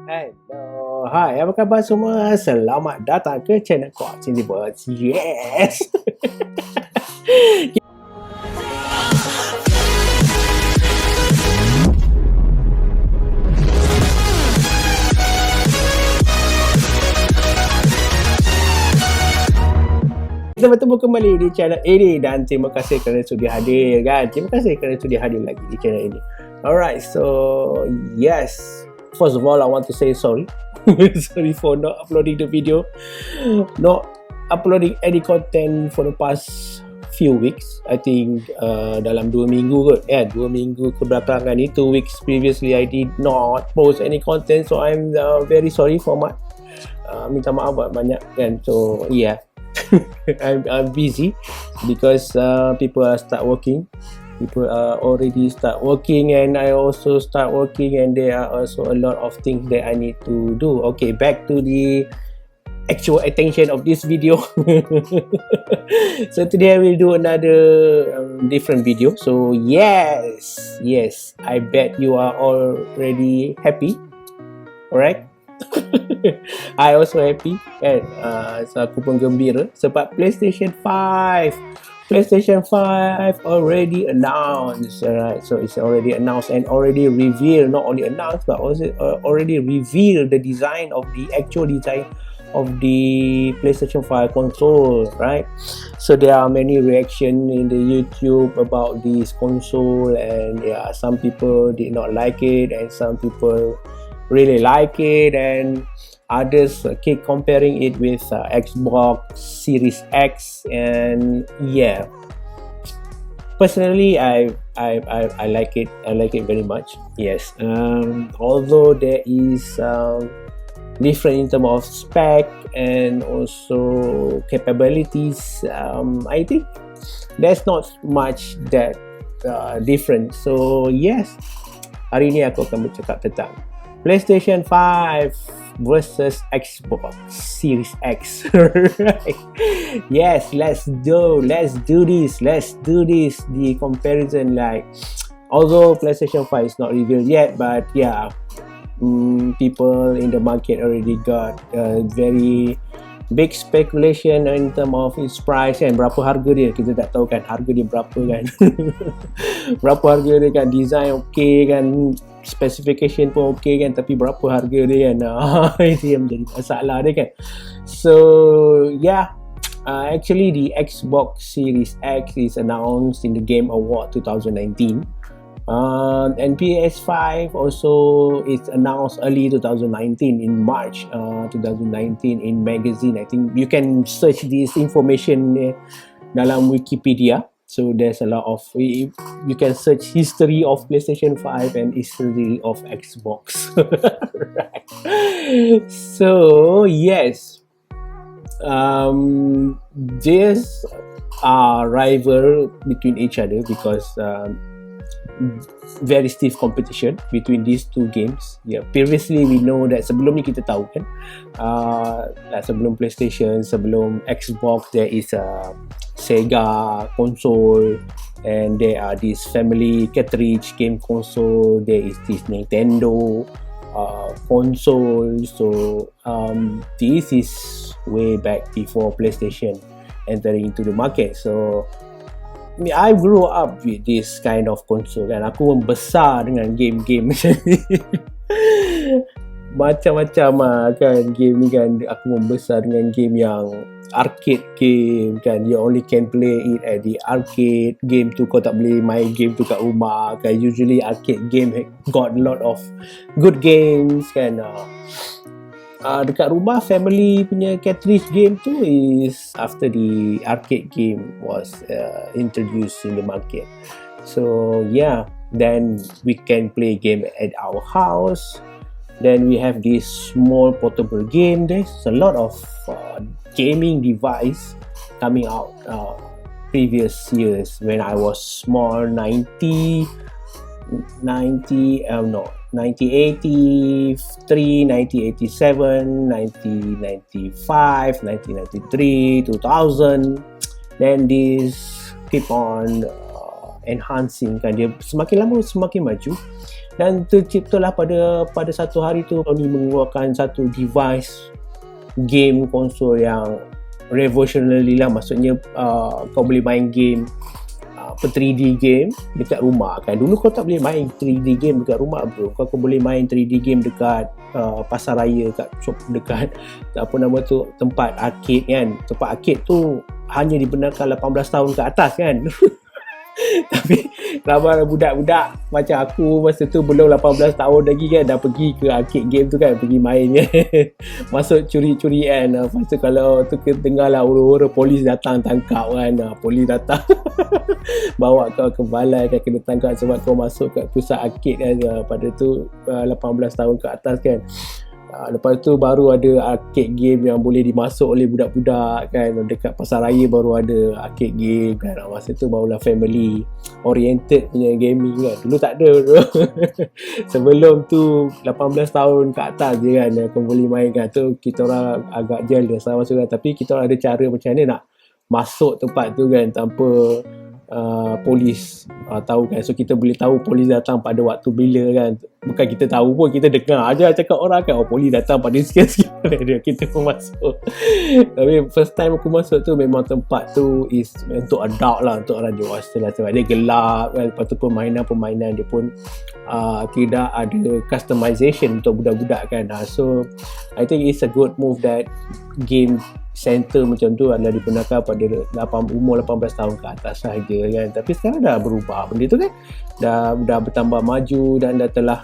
Hello, hai, apa khabar semua? Selamat datang ke channel Kok Cinta Buat. Yes. Kita bertemu kembali di channel ini dan terima kasih kerana sudi hadir kan. Terima kasih kerana sudi hadir lagi di channel ini. Alright, so yes. First of all, I want to say sorry. Sorry for not uploading the video, not uploading any content for the past few weeks. I think dalam 2 minggu kot, 2 minggu kebelakangan ni, 2 weeks previously I did not post any content, so I'm very sorry for my minta maaf banyak kan. So yeah. I'm busy because people are start working. People are already start working and I also start working, and there are also a lot of things that I need to do. Okay, back to the actual attention of this video. So today I will do another different video. So yes, I bet you are already happy. Alright. I also happy kan. So aku pun gembira sebab PlayStation 5 already announced, right? So it's already announced and already revealed, not only announced but also already revealed the design of the actual design of the PlayStation 5 console, right? So there are many reactions in the YouTube about this console, and yeah, some people did not like it and some people really like it, and others keep comparing it with Xbox Series X. And yeah, personally I like it. I like it very much. Yes, although there is different in terms of spec and also capabilities, I think there's not much that different. So yes, hari ini aku akan bercakap tentang PlayStation 5 versus Xbox Series X. Right? Yes, let's do this. The comparison, like, although PlayStation 5 is not revealed yet, but yeah, people in the market already got very big speculation in terms of its price kan. Berapa harga dia, kita tak tahu kan harga dia berapa kan. Berapa harga dia kan, design okay kan, specification pun okay kan, tapi berapa harga dia kan. Itu yang menjadi masalah dia kan. So yeah, actually the Xbox Series X is announced in the Game Award 2019. And PS5 also is announced early 2019 in March 2019 in magazine. I think you can search this information dalam Wikipedia. So there's a lot of, you can search history of PlayStation 5 and history of Xbox. Right. So yes, there's a rival between each other because very stiff competition between these two games. Yeah, previously we know that, sebelum ni kita tahu kan, sebelum PlayStation, sebelum Xbox, there is a Sega console, and there are this family cartridge game console, there is this Nintendo console. So this is way back before PlayStation entering into the market. So I grew up with this kind of console kan. Aku membesar dengan game-game macam ni. Macam-macam kan game ni kan. Aku membesar dengan game yang arcade game kan. You only can play it at the arcade. Game tu kau tak boleh main game tu kat rumah kan. Usually arcade game got a lot of good games kan. Dekat rumah family punya cartridge game tu is after the arcade game was introduced in the market. So yeah, then we can play game at our house. Then we have this small portable game. There's a lot of gaming device coming out previous years when I was small. 1983, 1987, 1995, 1993, 2000. Then this keep on enhancing kan, dia semakin lama semakin maju. Dan terciptalah pada satu hari tu Sony mengeluarkan satu device game konsol yang revolutionary lah, maksudnya kau boleh main game 3D game dekat rumah kan. Dulu kau tak boleh main 3D game dekat rumah bro, kau boleh main 3D game dekat pasar raya, dekat apa nama tu, tempat arcade kan. Tempat arcade tu hanya dibenarkan 18 tahun ke atas kan. Tapi ramai budak-budak macam aku masa tu belum 18 tahun lagi kan, dah pergi ke arcade game tu kan, pergi main kan. Masuk curi-curi kan. Lepas tu kalau tu dengar lah ura-ura polis datang tangkap kan, polis datang bawa kau ke balai kan, kena tangkap sebab kau masuk kat pusat arcade kan. Pada tu 18 tahun ke atas kan. Lepas tu baru ada arcade game yang boleh dimasuk oleh budak-budak kan. Dekat pasar raya baru ada arcade game kan. Masa tu barulah family oriented punya gaming kan. Dulu tak ada bro. Sebelum tu 18 tahun ke atas je kan kau boleh main kan. Tu kita orang agak jealous lah masuk kan. Tapi kita orang ada cara macam mana nak masuk tempat tu kan tanpa polis tahu kan. So kita boleh tahu polis datang pada waktu bila kan. Bukan kita tahu pun, kita dengar aja cakap orang kan, oh polis datang pada sekian-sekian. Kita pun masuk. Tapi first time aku masuk tu memang tempat tu is untuk adult lah, untuk orang dewasa lah, sebab dia gelap kan. Lepas tu permainan dia pun tidak ada customization untuk budak-budak kan. So I think it's a good move that game center macam tu adalah digunakan pada umur 18 tahun ke atas sahaja kan. Tapi sekarang dah berubah benda tu kan, dah bertambah maju dan dah telah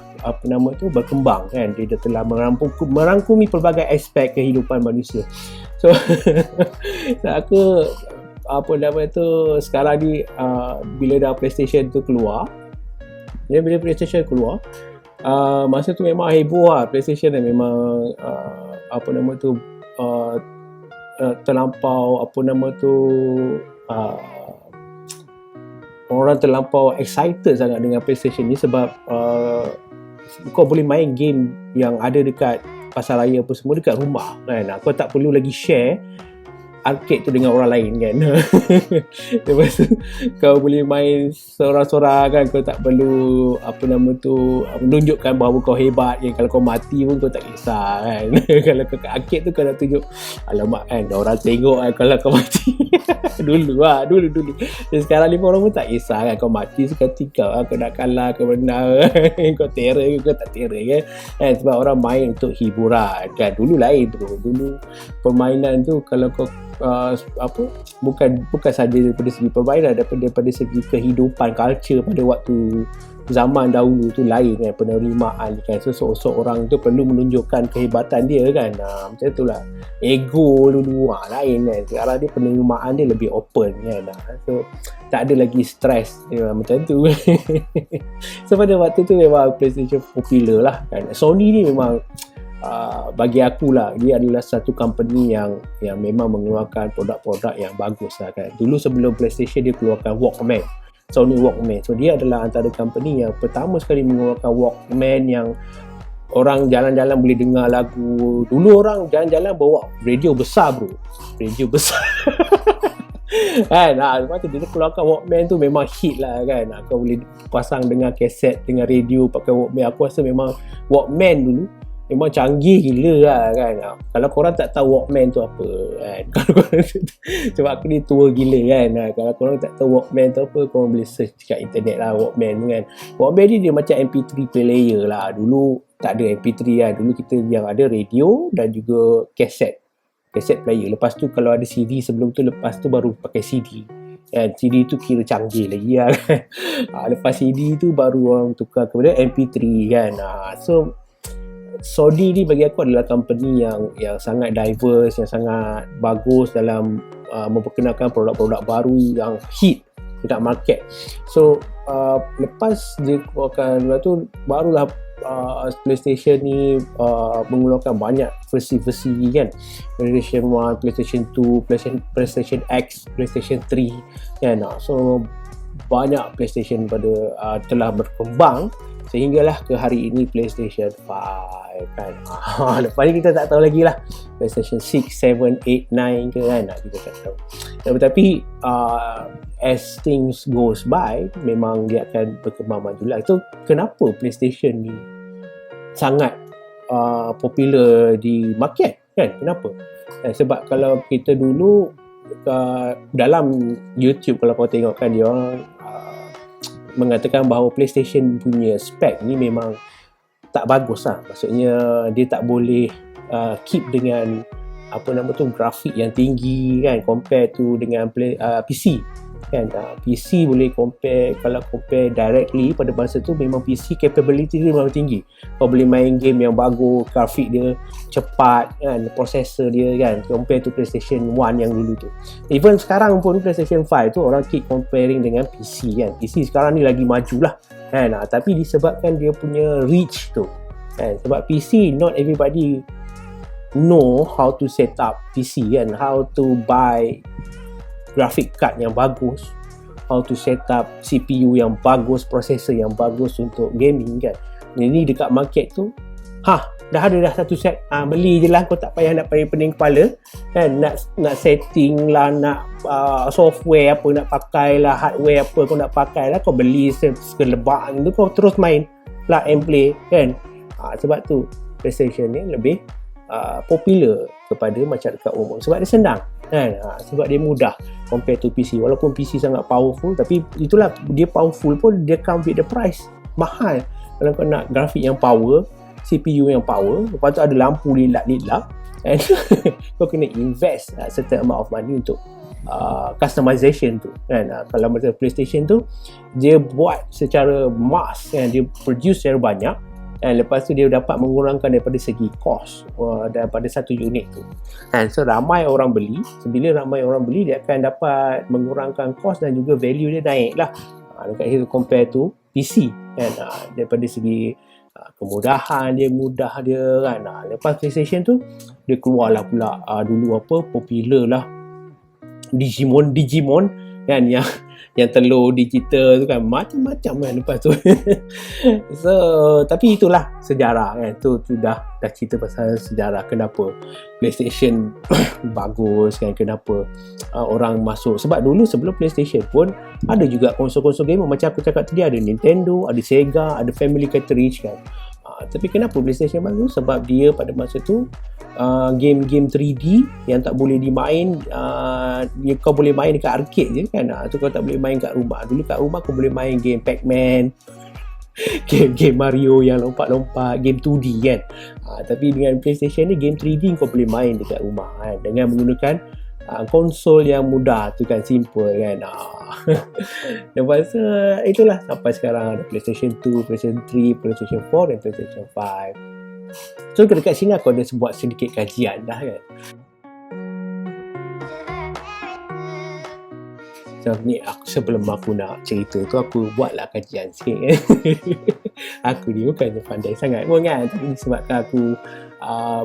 berkembang kan. Dia dah telah merangkumi pelbagai aspek kehidupan manusia. So aku sekarang ni bila dah PlayStation tu keluar, masa tu memang heboh lah PlayStation dan memang terlampau orang terlampau excited sangat dengan PlayStation ni sebab kau boleh main game yang ada dekat pasar raya apa semua dekat rumah kan. Kau tak perlu lagi share arcade tu dengan orang lain kan. Lepas tu kau boleh main seorang-seorang kan, kau tak perlu menunjukkan bahawa kau hebat kan. Kalau kau mati pun kau tak kisah kan. Kalau kau kat arcade tu kau nak tunjuk, alamak kan, orang tengok kan kalau kau mati. dulu. Dan sekarang ni orang pun tak kisah kan, kau mati seketika kau nak kalah kau menang kau terror ke kau tak terror kan. Sebab orang main untuk hiburan kan. Dulu lain bro, dulu permainan tu kalau kau bukan saja daripada segi permainan, daripada segi kehidupan, culture pada waktu zaman dahulu tu lain kan, penerimaan kan. So seorang tu perlu menunjukkan kehebatan dia kan. Macam itulah ego dulu lain kan. Sekarang dia penerimaan dia lebih open kan. So tak ada lagi stres macam tu. So pada waktu tu memang PlayStation popular lah kan. Sony ni memang bagi aku lah, dia adalah satu company yang memang mengeluarkan produk-produk yang bagus lah kan. Dulu sebelum PlayStation dia keluarkan Walkman, Sony Walkman. So dia adalah antara company yang pertama sekali mengeluarkan Walkman yang orang jalan-jalan boleh dengar lagu. Dulu orang jalan-jalan bawa radio besar bro, radio besar. Kan, lepas tu dia keluarkan Walkman tu memang hit lah kan. Kau boleh pasang dengan kaset, dengan radio pakai Walkman. Aku rasa memang Walkman dulu memang canggih gila lah kan. Kalau korang tak tahu Walkman tu apa kan, sebab aku ni tua gila kan. Kalau korang tak tahu Walkman tu apa, korang boleh search kat internet lah Walkman tu kan. Walkman ni dia macam MP3 player lah. Dulu tak ada MP3 kan. Dulu kita yang ada radio dan juga kaset player. Lepas tu kalau ada CD sebelum tu, lepas tu baru pakai CD kan. CD tu kira canggih lagi lah kan. Lepas CD tu baru orang tukar kepada MP3 kan. So Sony ni bagi aku adalah company yang sangat diverse, yang sangat bagus dalam memperkenalkan produk-produk baru yang hit dekat market. So lepas dia keluarkan tu, barulah PlayStation ni mengeluarkan banyak versi-versi kan. PlayStation 1, PlayStation 2, PlayStation X, PlayStation 3 kan. So banyak PlayStation telah berkembang sehinggalah ke hari ini PlayStation 5 kan. Lepas ni kita tak tahu lagi lah PlayStation 6, 7, 8, 9 ke kan. Kita tak tahu. Tapi as things goes by, memang dia akan berkembang maju lah. Itu kenapa PlayStation ni sangat popular di market kan? Kenapa? Sebab kalau kita dulu dalam YouTube, kalau kau tengok kan, dia orang mengatakan bahawa PlayStation punya spek ni memang tak bagus lah. Maksudnya dia tak boleh keep dengan grafik yang tinggi kan, compare tu dengan PC kan. PC boleh compare, kalau compare directly pada masa tu, memang PC capability dia memang tinggi. Kau boleh main game yang bagus, grafik dia cepat kan, processor dia kan, compare tu PlayStation 1 yang dulu tu. Even sekarang pun PlayStation 5 tu orang keep comparing dengan PC kan. PC sekarang ni lagi maju lah kan, tapi disebabkan dia punya reach tu kan. Sebab PC, not everybody know how to set up PC kan, how to buy graphic card yang bagus, how to set up CPU yang bagus, processor yang bagus untuk gaming kan. Jadi dekat market tu, dah ada dah satu set, beli je lah, kau tak payah nak pening kepala kan, nak setting lah, nak software apa nak pakai lah, hardware apa kau nak pakai lah, kau beli sekelebak tu, kau terus main plug and play kan. Sebab tu PlayStation ni lebih popular kepada masyarakat umum, sebab dia senang kan, sebab dia mudah compare to PC. Walaupun PC sangat powerful, tapi itulah, dia powerful pun dia come with the price mahal. Kalau kau nak grafik yang power, CPU yang power, lepas tu ada lampu lilap-lilap and kau kena invest certain amount of money untuk customization tu kan. Kalau macam PlayStation tu, dia buat secara mass kan, dia produce secara banyak, dan lepas tu dia dapat mengurangkan daripada segi cost daripada satu unit tu. And so ramai orang beli, bila ramai orang beli, dia akan dapat mengurangkan cost dan juga value dia naik lah dekat situ compare to PC kan. Daripada segi kemudahan dia, mudah dia kan. Lepas PlayStation tu, dia keluar lah pula dulu popular lah Digimon kan, yang telur digital tu kan, macam-macam kan lepas tu. So tapi itulah sejarah kan, tu dah cerita pasal sejarah kenapa PlayStation bagus kan, kenapa orang masuk. Sebab dulu sebelum PlayStation pun ada juga konsol-konsol gamer, macam aku cakap tadi, ada Nintendo, ada Sega, ada family cartridge kan. Tapi kenapa PlayStation bagus? Sebab dia pada masa tu game-game 3D yang tak boleh dimain, kau boleh main dekat arcade je kan. Tu kau tak boleh main kat rumah. Dulu kat rumah kau boleh main game Pac-Man, game Mario yang lompat-lompat, game 2D kan. Tapi dengan PlayStation ni, game 3D kau boleh main dekat rumah kan, dengan menggunakan konsol yang mudah tu kan, simple kan. Lepas tu itulah sampai sekarang ada PlayStation 2, PlayStation 3, PlayStation 4 dan PlayStation 5. So dekat sini aku ada buat sedikit kajian dah kan. So ni sebelum aku nak cerita tu, aku buatlah kajian sikit kan. Aku ni bukannya pandai sangat pun kan, tapi disebabkan aku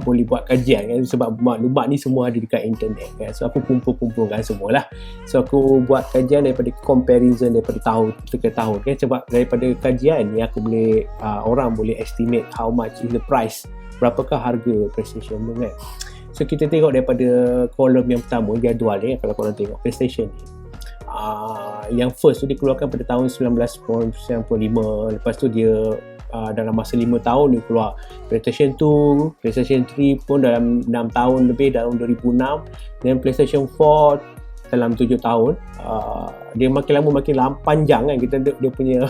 boleh buat kajian kan, sebab maklumat ni semua ada dekat internet kan. So aku kumpul-kumpulkan semualah. So aku buat kajian daripada comparison daripada tahun ke tahun kan. Sebab daripada kajian ni aku boleh orang boleh estimate how much is the price, berapakah harga PlayStation tu kan. So kita tengok daripada kolom yang pertama, jadual ni. Kalau korang tengok PlayStation ni, yang first tu dikeluarkan pada tahun 1995. Lepas tu dia dalam masa 5 tahun dia keluar PlayStation 2, PlayStation 3 pun dalam 6 tahun lebih, dalam 2006. Dan PlayStation 4 dalam 7 tahun. Dia makin lama makin panjang kan, kita dia punya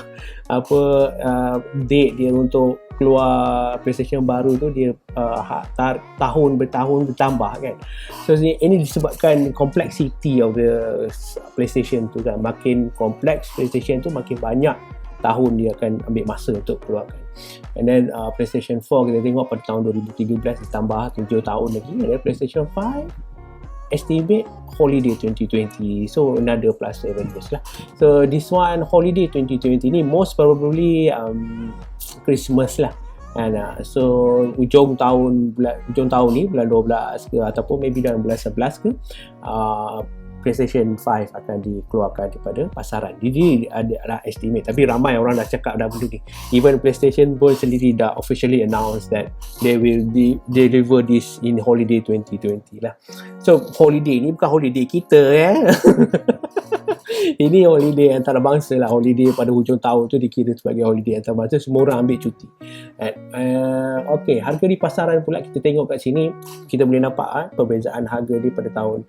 date dia untuk keluar PlayStation baru tu, dia tahun bertambah kan. So ini disebabkan complexity of the PlayStation tu kan, makin kompleks PlayStation tu, makin banyak tahun dia akan ambil masa untuk keluarkan. And then PlayStation 4 kita tengok pada tahun 2013 ditambah 7 tahun lagi. Dan PlayStation 5 estimate holiday 2020, so another plus 7 years lah. So this one holiday 2020 ni most probably Christmas lah. And so ujung tahun ni bulan 12 ke, ataupun maybe dalam bulan 11 ke, PlayStation 5 akan dikeluarkan daripada pasaran. Jadi ada estimate, tapi ramai orang dah cakap dah benda ni. Even PlayStation pun sendiri dah officially announce that they will deliver this in holiday 2020 lah. So holiday ni bukan holiday kita Ini holiday antarabangsa lah. Holiday pada hujung tahun tu dikira sebagai holiday antarabangsa. Semua orang ambil cuti. Okay, harga di pasaran pula kita tengok kat sini, kita boleh nampak perbezaan harga dia pada tahun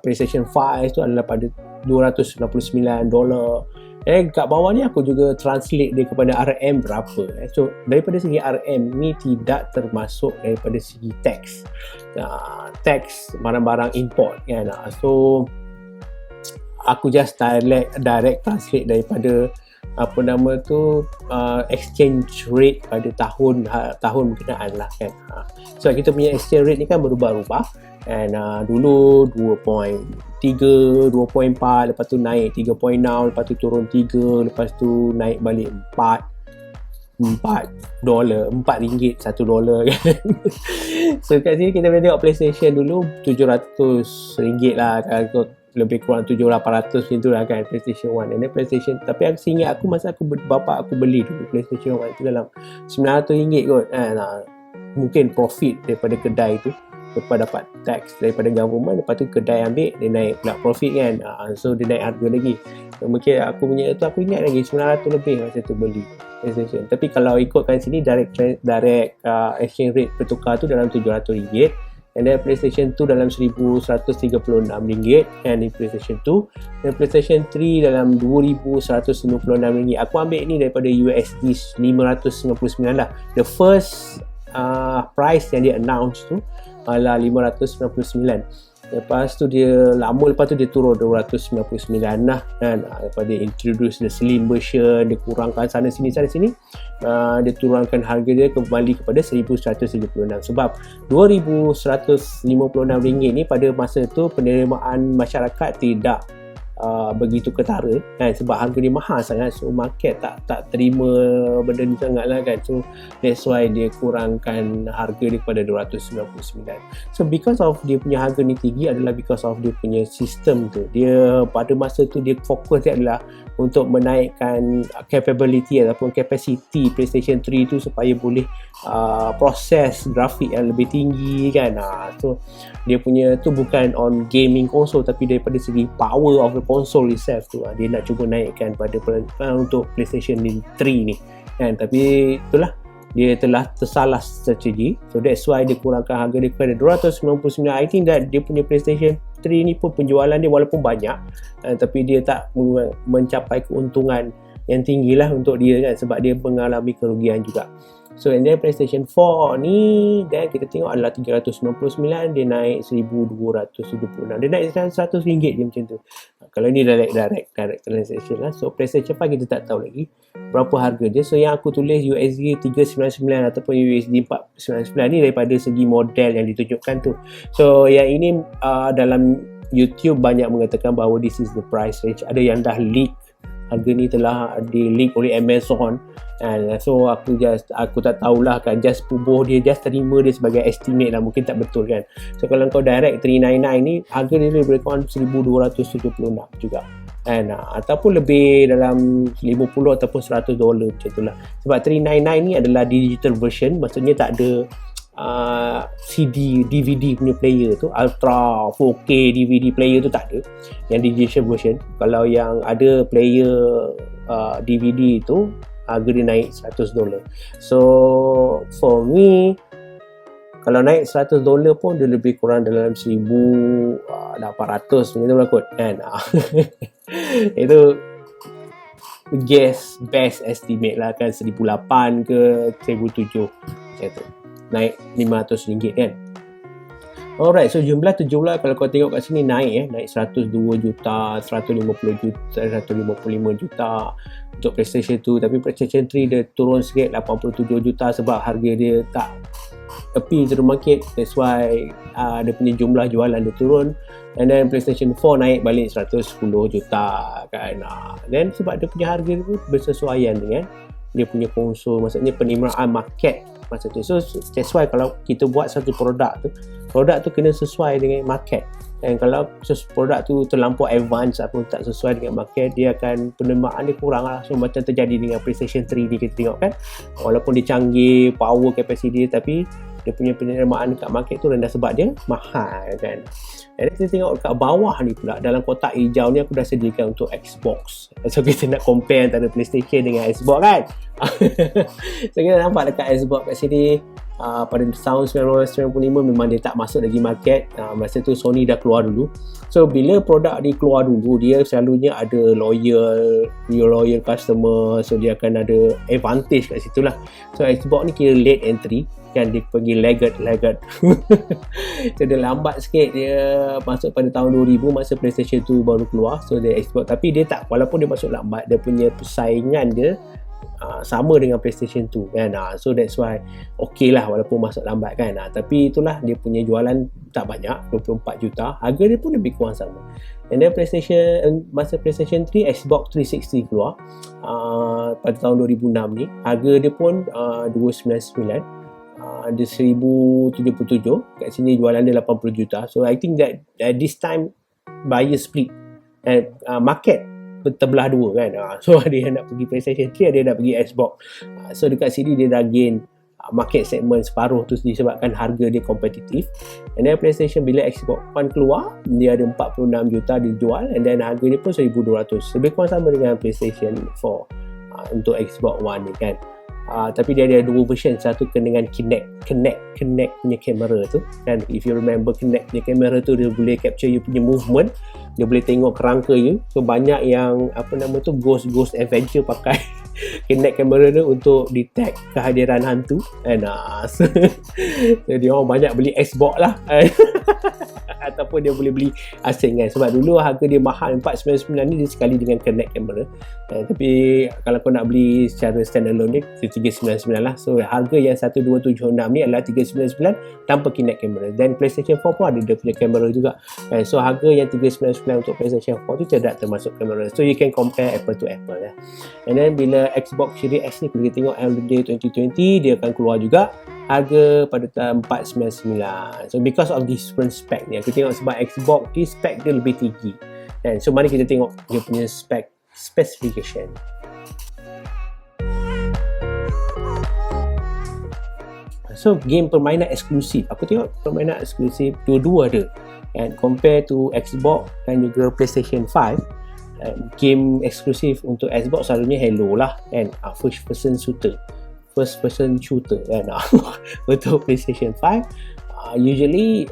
PlayStation 5 tu adalah pada $299. Kat bawah ni aku juga translate dia kepada RM berapa. So daripada segi RM ni tidak termasuk daripada segi tax. Tax barang-barang import kan. So aku just direct translate daripada apa nama tu exchange rate pada tahun berkenaan lah kan. So kita punya exchange rate ni kan berubah-ubah. And dulu 2.3, 2.4, lepas tu naik 3.6, lepas tu turun 3, lepas tu naik balik 4 dolar, 4 ringgit, 1 dolar kan. So kat sini kita boleh tengok PlayStation dulu 700 ringgit lah kan, lebih kurang 700-800 macam tu lah kan PlayStation 1. And then PlayStation, tapi aku ingat aku masa bapak aku beli dulu PlayStation 1 tu dalam 900 ringgit kot kan. Mungkin profit daripada kedai tu, lepas dapat tax daripada government, lepas tu kedai ambil, dia naik pula profit kan. So dia naik harga lagi. Mungkin aku punya tu, aku ingat lagi 900 lebih masa tu beli PlayStation. Tapi kalau ikutkan sini direct exchange rate bertukar tu dalam RM700, and then PlayStation 2 dalam RM1,136 and di PlayStation 2, dan PlayStation 3 dalam RM2,196. Aku ambil ni daripada USD 599 lah. The first price yang dia announce tu adalah 599. Lepas tu dia lama lepas tu dia turun 299 lah kan. Lepas dia introduce the slim version, dia kurangkan sana sini, dia turunkan harga dia kembali kepada 1136. Sebab RM2,156 ni pada masa tu penerimaan masyarakat tidak begitu ketara kan, sebab harga dia mahal sangat. So market tak terima benda ni sangat lah kan. So that's why dia kurangkan harga dia kepada 299. So because of dia punya harga ni tinggi adalah because of dia punya sistem tu. Dia pada masa tu dia fokus dia adalah untuk menaikkan capability ataupun capacity PlayStation 3 tu supaya boleh proses grafik yang lebih tinggi kan. So dia punya tu bukan on gaming console, tapi daripada segi power of the console itself tu dia nak cuba naikkan pada untuk PlayStation 3 ni kan. Tapi itulah, dia telah tersalah strategi. So that's why dia kurangkan harga dia kepada 299. I think that dia punya PlayStation 3 ni pun penjualan dia walaupun banyak, tapi dia tak mencapai keuntungan yang tinggi lah untuk dia kan, sebab dia mengalami kerugian juga. So and then PlayStation 4 ni dan kita tengok adalah 399, dia naik 1276, dia naik RM100 je macam tu. Kalau ni direct transaction lah. So PlayStation 5 kita tak tahu lagi berapa harga dia. So yang aku tulis USD 399 ataupun USD 499 ni daripada segi model yang ditunjukkan tu. So yang ini dalam YouTube banyak mengatakan bahawa this is the price range. Ada yang dah leak, harga ni telah di-leak oleh Amazon. So aku tak tahulah kan, just pubuh dia, just terima dia sebagai estimate lah, mungkin tak betul kan. So kalau kau direct 399 ni, harga dia lebih kurang 1276 juga kan, ataupun lebih dalam 50 ataupun $100 macam tu lah. Sebab 399 ni adalah digital version, maksudnya tak ada CD, DVD punya player tu, Ultra 4K DVD player tu tak ada, yang digital version. Kalau yang ada player DVD tu, harga dia naik $100. So for me, kalau naik $100 pun dia lebih kurang dalam 1,800 macam tu lah kot kan. Itu guess best estimate lah kan, 1,800 ke 1,700 macam tu, naik RM500 kan. Alright, so jumlah kalau kau tengok kat sini naik 102 juta, 150 juta, 155 juta untuk PlayStation 2. Tapi PlayStation 3 dia turun sikit, 87 juta, sebab harga dia tak appeal to the market. That's why dia punya jumlah jualan dia turun. And then PlayStation 4 naik balik 110 juta kan. Then sebab dia punya harga tu bersesuaian dengan dia punya konsol, maksudnya penerimaan market masa tu. So that's why kalau kita buat satu produk tu kena sesuai dengan market. Dan kalau produk tu terlampau advance ataupun tak sesuai dengan market, dia akan penerimaan dia kurang lah. So macam terjadi dengan PlayStation 3 ni, kita tengok kan, walaupun dia canggih, power capacity dia, tapi dia punya penerimaan dekat market tu rendah sebab dia mahal kan. Dan kita tengok dekat bawah ni pula, dalam kotak hijau ni aku dah sediakan untuk Xbox. So kita nak compare antara PlayStation dengan Xbox kan. So kita nampak dekat Xbox kat sini, pada tahun 1995 memang dia tak masuk lagi market. Masa tu Sony dah keluar dulu. So bila produk ni keluar dulu, dia selalunya ada loyal customer, so dia akan ada advantage kat situ lah. So Xbox ni kira late entry kan, dia pergi laggard so dia lambat sikit, dia masuk pada tahun 2000 masa PlayStation 2 baru keluar. So dia Xbox, tapi dia tak, walaupun dia masuk lambat, dia punya persaingan dia sama dengan PlayStation 2 kan. So that's why okay lah walaupun masuk lambat kan. Tapi itulah dia punya jualan tak banyak, 24 juta, harga dia pun lebih kurang sama. And then masa PlayStation 3, Xbox 360 keluar pada tahun 2006 ni, harga dia pun 299, ada 1077, kat sini jualan dia 80 juta. So I think that this time buyer split and market terbelah dua kan. So ada yang nak pergi PlayStation 3, ada yang nak pergi Xbox. So dekat sini dia dah gain market segment separuh tu disebabkan harga dia kompetitif. And then PlayStation, bila Xbox One keluar, dia ada 46 juta dijual, and then harga dia pun 1200, lebih kurang sama dengan PlayStation 4 untuk Xbox One ni kan. Tapi dia ada dua version, satu dengan Kinect punya kamera tu kan. If you remember, Kinect punya kamera tu dia boleh capture you punya movement, dia boleh tengok kerangka you. So banyak yang ghost adventure pakai Kinect kamera tu untuk detect kehadiran hantu kan. So dia orang banyak beli Xbox lah ataupun dia boleh beli asing kan, sebab dulu harga dia mahal. 499 ni dia sekali dengan Kinect kamera, tapi kalau kau nak beli secara standalone ni 399 lah. So harga yang 1276 ni adalah 399 tanpa Kinect kamera. Dan PlayStation 4 pun ada dia punya kamera juga kan. So harga yang 399 untuk PlayStation 4 tu tidak termasuk kamera. So you can compare apple to apple lah. And then bila Xbox Series X ni, kalau kita tengok holiday 2020, dia akan keluar juga harga pada tahun 499. So because of different spec ni, aku tengok sebab Xbox ni spec dia lebih tinggi kan. So mari kita tengok dia punya specification. So game permainan eksklusif, aku tengok permainan eksklusif dua-dua ada, and compare to Xbox dan juga PlayStation 5. Game eksklusif untuk Xbox selalunya Halo lah kan, first person shooter kan. Untuk PlayStation 5 usually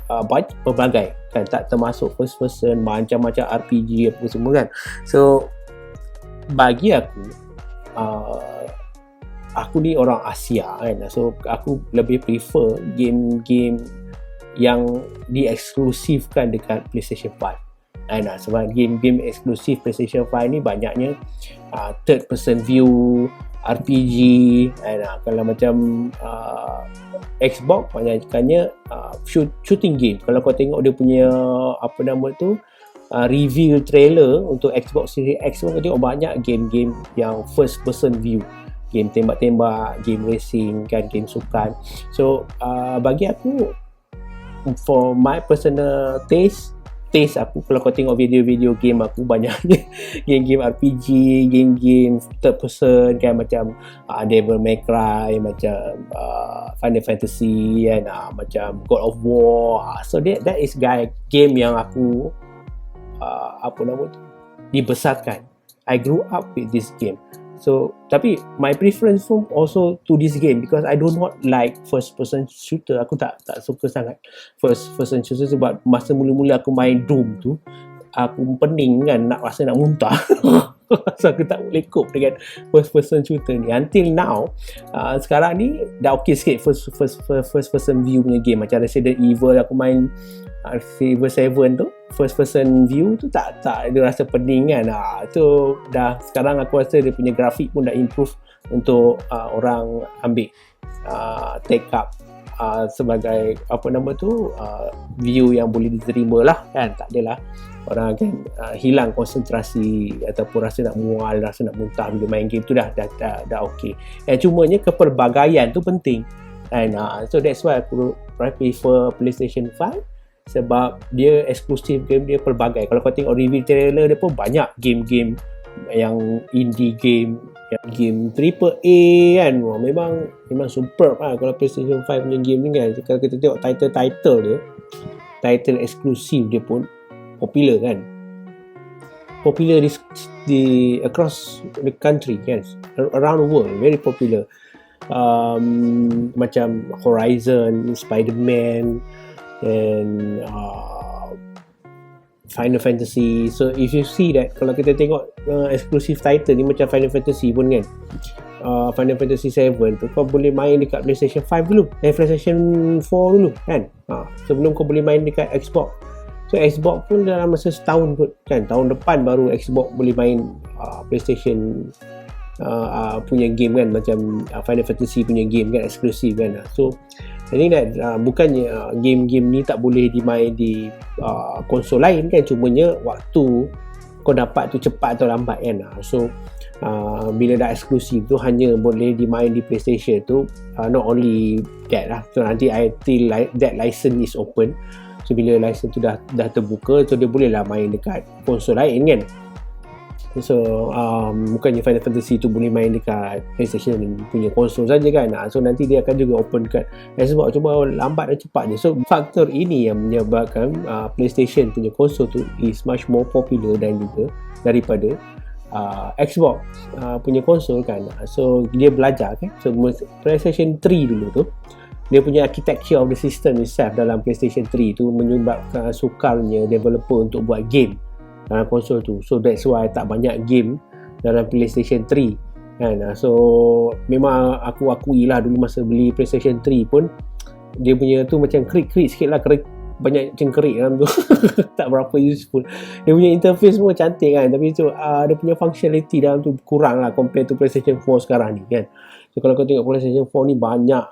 pelbagai kan, tak termasuk first person, macam-macam RPG apa semua kan. So bagi aku ni orang Asia kan, so aku lebih prefer game-game yang dieksklusifkan dekat PlayStation 5 kan. Sebab game-game eksklusif PlayStation 5 ni banyaknya third person view, RPG kan. Kalau macam Xbox banyakkannya shooting game. Kalau kau tengok dia punya reveal trailer untuk Xbox Series X pun, kau tengok banyak game-game yang first person view, game tembak-tembak, game racing kan, game sukan. So bagi aku, for my personal taste aku, kalau kau tengok video-video game aku, banyaknya game-game RPG, game-game third person kan, macam Devil May Cry, macam Final Fantasy kan, macam God of War. So that is game yang aku dibesarkan. I grew up with this game. So tapi my preference pun also to this game, because I do not like first person shooter. Aku tak suka sangat first person shooter, sebab masa mula-mula aku main Doom tu, aku pening kan, rasa nak muntah. So aku tak boleh cope dengan first person shooter ni until now. Sekarang ni dah okay sikit first person view punya game, macam Resident Evil aku main Resident Evil 7 tu, first person view tu tak ada rasa pening kan. Tu dah, sekarang aku rasa dia punya grafik pun dah improve untuk orang ambil take up sebagai view yang boleh diterima lah kan. Tak adalah orang akan hilang konsentrasi ataupun rasa nak mual, rasa nak muntah bila main game tu. Dah okey. Cumanya kepelbagaian tu penting kan. So that's why aku prefer PlayStation 5, sebab dia eksklusif game dia pelbagai. Kalau kau tengok review trailer dia pun banyak game-game yang indie game Game triple A kan, wah, memang superb lah kalau PlayStation 5 punya game ni kan. Kalau kita tengok title dia, title eksklusif dia pun popular kan, popular di across the country kan, around the world, very popular. Macam Horizon, Spider-Man, and Final Fantasy. So if you see that, kalau kita tengok exclusive title ni macam Final Fantasy pun kan, Final Fantasy 7 tu kau boleh main dekat PlayStation 5 dulu, PlayStation 4 dulu kan, sebelum kau boleh main dekat Xbox. So Xbox pun dalam masa setahun kot kan, tahun depan baru Xbox boleh main PlayStation punya game kan, macam Final Fantasy punya game kan, eksklusif kan. So I think that bukannya game-game ni tak boleh dimain di konsol lain kan, cumanya waktu kau dapat tu cepat atau lambat kan. So bila dah eksklusif tu hanya boleh dimain di PlayStation tu, not only that lah, so nanti until that license is open, so bila license tu dah terbuka, so dia boleh lah main dekat konsol lain kan. So bukannya Final Fantasy tu boleh main dekat PlayStation punya konsol saja kan. So nanti dia akan juga open dekat Xbox, cuma lambat dan cepat je. So faktor ini yang menyebabkan PlayStation punya konsol tu is much more popular dan juga daripada Xbox punya konsol kan. So dia belajar kan. So PlayStation 3 dulu tu, dia punya architecture of the system itself dalam PlayStation 3 tu menyebabkan sukarnya developer untuk buat game dalam konsol tu. So that's why tak banyak game dalam PlayStation 3 kan. So memang aku akui lah, dulu masa beli PlayStation 3 pun dia punya tu macam krik-krik sikit lah, banyak cengkerik dalam tu. Tak berapa useful. Dia punya interface pun cantik kan, tapi tu dia punya functionality dalam tu kurang lah compare to PlayStation 4 sekarang ni kan. So kalau kau tengok PlayStation 4 ni banyak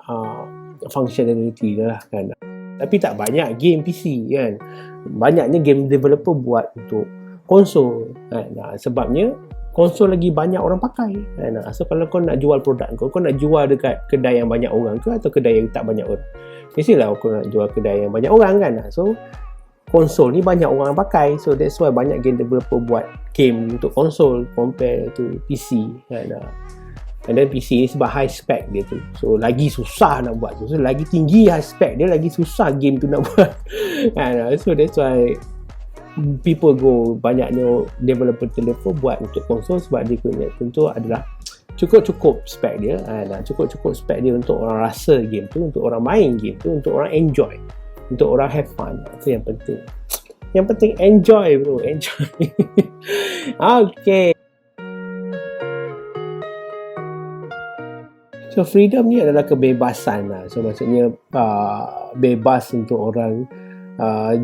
functionality dah lah kan, tapi tak banyak game PC kan. Banyaknya game developer buat untuk konsol kan. Sebabnya konsol lagi banyak orang pakai kan. So kalau kau nak jual produk kau nak jual dekat kedai yang banyak orang ke atau kedai yang tak banyak orang? Mestilah kau nak jual kedai yang banyak orang kan. So konsol ni banyak orang pakai, so that's why banyak game developer buat game untuk konsol compare to PC kan. And then PC ni sebab high spec dia tu, so lagi susah nak buat tu. So lagi tinggi high spec dia, lagi susah game tu nak buat kan. So that's why people go, banyaknya developer telefon buat untuk konsol, sebab dia punya tentu adalah cukup spek dia, cukup spek dia untuk orang rasa game tu, untuk orang main game tu, untuk orang enjoy, untuk orang have fun. Itu yang penting. Yang penting enjoy bro, enjoy. Okay. So freedom ni adalah kebebasan lah. So maksudnya bebas untuk orang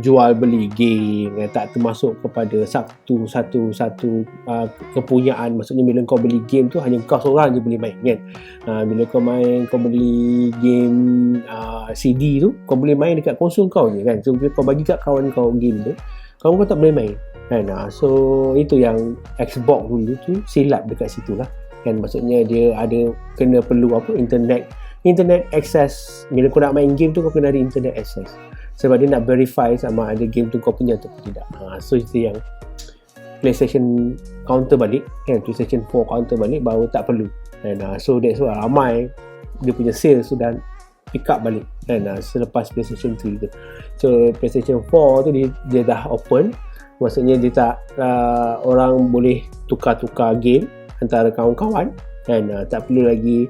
jual beli game, tak termasuk kepada satu kepunyaan. Maksudnya bila kau beli game tu hanya kau seorang je boleh main kan. Bila kau beli game CD tu, kau boleh main dekat konsol kau je kan. So bila kau bagi kat kawan kau game tu, kawan kau tak boleh main kan. So itu yang Xbox dulu tu silap dekat situ lah kan. Maksudnya dia ada kena perlu internet access. Bila kau nak main game tu, kau kena ada internet access, sebab dia nak verify sama ada game tu kau punya atau tidak. So itu yang PlayStation counter balik kan, PlayStation 4 counter balik baru tak perlu kan. So that's why ramai dia punya sales sudah pick up balik kan, selepas PlayStation 3 tu. So PlayStation 4 tu dia dah open, maksudnya dia tak orang boleh tukar-tukar game antara kawan-kawan kan. Tak perlu lagi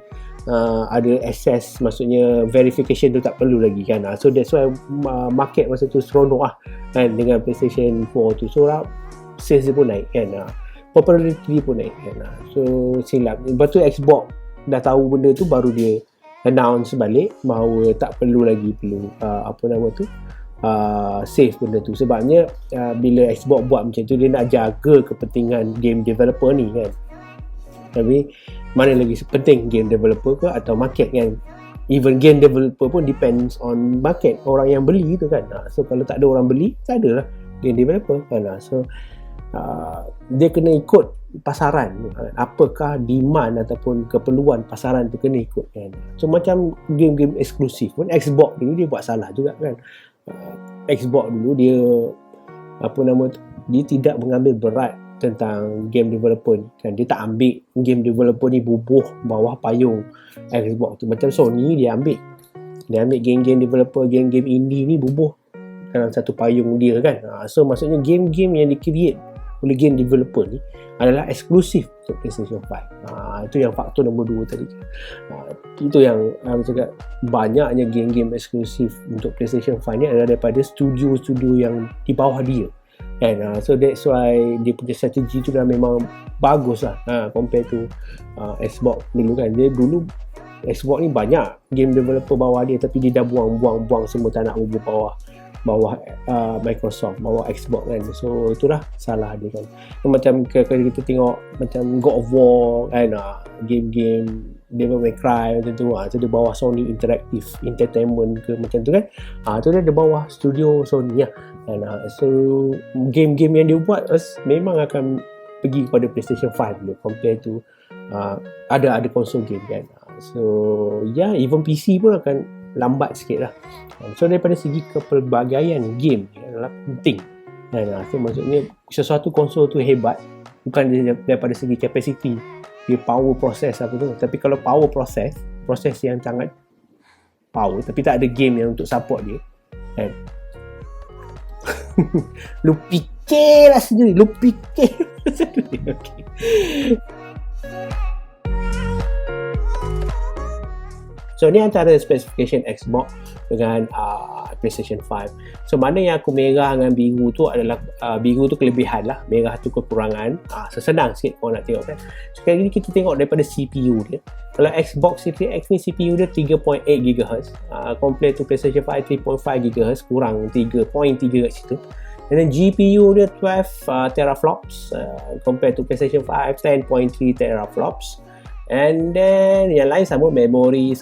ada access, maksudnya verification tu tak perlu lagi kan. So that's why market masa tu seronok lah kan dengan PlayStation 4 tu. So sales dia pun naik kan, popularity pun naik kan. So silap. Lepas tu Xbox dah tahu benda tu, baru dia announce balik bahawa tak perlu lagi save benda tu. Sebabnya bila Xbox buat macam tu, dia nak jaga kepentingan game developer ni kan. Tapi mana lagi penting, game developer ke atau market kan. Even game developer pun depends on market, orang yang beli tu kan. So kalau tak ada orang beli, tak ada lah game developer kan. So dia kena ikut pasaran, apakah demand ataupun keperluan pasaran tu kena ikut kan. So macam game-game eksklusif pun, Xbox dulu dia buat salah juga kan. Xbox dulu dia dia tidak mengambil berat tentang game developer ni kan. Dia tak ambil game developer ni bubuh bawah payung Xbox tu. Macam Sony dia ambil game-game developer, game-game indie ni bubuh dalam satu payung dia kan. So maksudnya game-game yang di-create oleh game developer ni adalah eksklusif untuk PlayStation 5. Itu yang faktor nombor 2 tadi. Itu yang aku cakap, banyaknya game-game eksklusif untuk PlayStation 5 ni adalah daripada studio-studio yang di bawah dia kan. So that's why dia punya strategi tu dah memang bagus lah compare to Xbox dulu kan. Dia dulu Xbox ni banyak game developer bawah dia, tapi dia dah buang semua, tak nak hubung bawah Microsoft, bawah Xbox kan. So itulah salah dia kan. Macam kalau kita tengok macam God of War kan, game-game Devil May Cry macam tu, so dia bawah Sony Interactive Entertainment ke macam tu kan. Tu dia bawah studio Sony lah. Dan so game-game yang dia buat memang akan pergi kepada PlayStation 5 dulu compare to ada konsol game kan. So even PC pun akan lambat sikit lah. So daripada segi kepelbagaian game adalah penting kan. So maksudnya sesuatu konsol tu hebat bukan daripada segi capacity, dia power process apa tu, tapi kalau power proses yang sangat power tapi tak ada game yang untuk support dia kan. Lu fikirlah sendiri, okay. So ni antara specification Xbox dengan PlayStation 5. So mana yang aku merah dengan biru tu adalah biru tu kelebihan lah, merah tu kekurangan. Senang sikit korang nak tengok kan. So kali ni kita tengok daripada CPU dia. Kalau Xbox Series X ni CPU dia 3.8 GHz, compared to PlayStation 5 3.5 GHz, kurang 3.3 kat situ. And then GPU dia 12 teraflops, compared to PlayStation 5 10.3 teraflops. And then yang lain sama, memory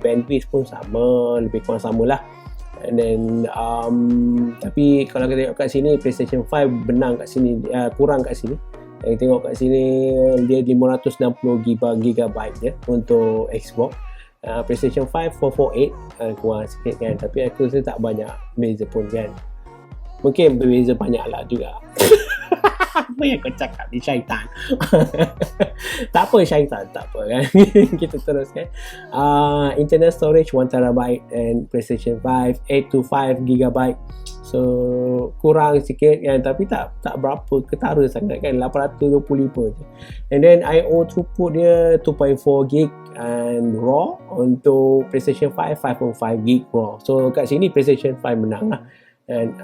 bandwidth pun sama, lebih kurang sama lah. And then tapi kalau kita tengok kat sini PlayStation 5 benang kat sini, kurang kat sini. Kita tengok kat sini dia 560 GB je untuk Xbox. PlayStation 5 448, kurang sikit kan, tapi aku rasa tak banyak beza pun kan. Mungkin berbeza banyak lah juga. Apa yang kau cakap ni, syaitan? Tak apa syaitan, tak apa kan. Kita teruskan. Internal storage 1TB and PlayStation 5 825GB. So kurang sikit kan, tapi tak berapa ketara sangat kan, 825 je. And then IO throughput dia 2.4GB and RAW. Untuk PlayStation 5 5.5GB RAW. So kat sini PlayStation 5 menang lah. And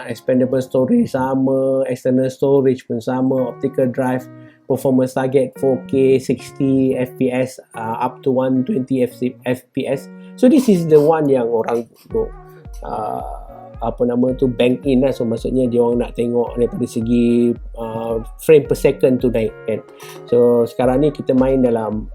expandable storage sama, external storage pun sama, optical drive performance target 4K 60 fps up to 120 fps. So this is the one yang orang bank in lah. So maksudnya dia orang nak tengok daripada segi frame per second tu naik kan. So sekarang ni kita main dalam